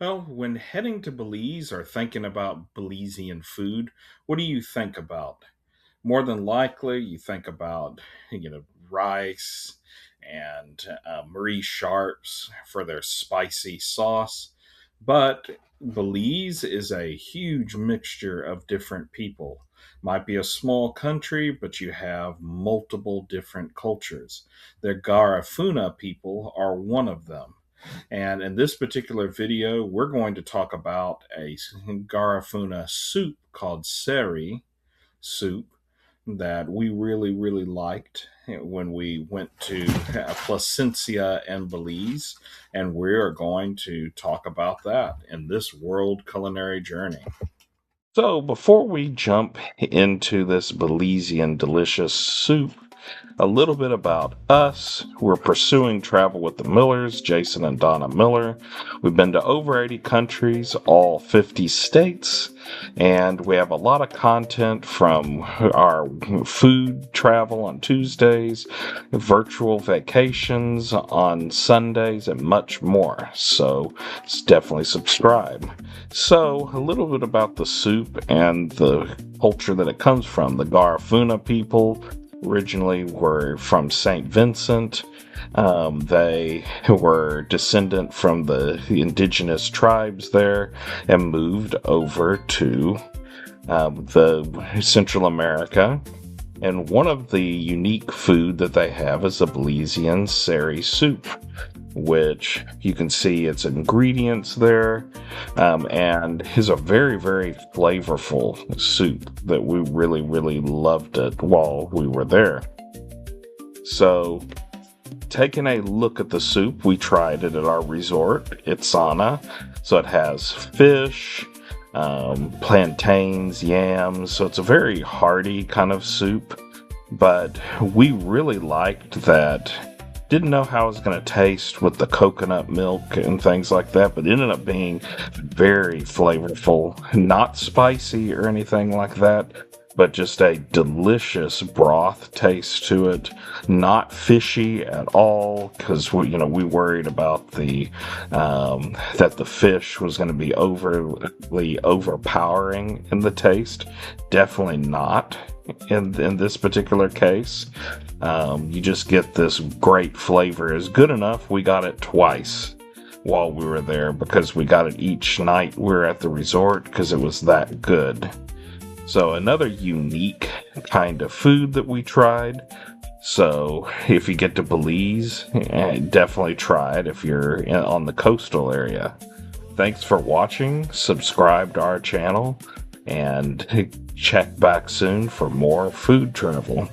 Well, when heading to Belize or thinking about Belizean food, what do you think about? More than likely, you think about, rice and Marie Sharps for their spicy sauce. But Belize is a huge mixture of different people. Might be a small country, but you have multiple different cultures. The Garifuna people are one of them. And in this particular video, we're going to talk about a Garifuna soup called Sere Soup that we really, really liked when we went to Placencia and Belize. And we are going to talk about that in this World Culinary Journey. So, before we jump into this Belizean delicious soup, a little bit about us. We're pursuing travel with the Millers, Jason and Donna Miller. We've been to over 80 countries, all 50 states, and we have a lot of content from our food travel on Tuesdays, virtual vacations on Sundays, and much more. So definitely subscribe. So a little bit about the soup and the culture that it comes from. The Garifuna people originally were from St. Vincent. They were descendant from the indigenous tribes there and moved over to the Central America. And one of the unique food that they have is the Belizean Sere Soup, which you can see its ingredients there, and is a very, very flavorful soup that we really, really loved it while we were there. So, taking a look at the soup, we tried it at our resort, Itsana. So it has fish, plantains, yams, so it's a very hearty kind of soup, but we really liked that. Didn't know how it was going to taste with the coconut milk and things like that, but it ended up being very flavorful, not spicy or anything like that, but just a delicious broth taste to it, not fishy at all, because we worried about that the fish was going to be overly overpowering in the taste. Definitely not in this particular case. You just get this great flavor. It's good enough we got it twice while we were there, because we got it each night we were at the resort, because it was that good. So another unique kind of food that we tried. So if you get to Belize, definitely try it if you're on the coastal area. Thanks for watching. Subscribe to our channel and check back soon for more food travel.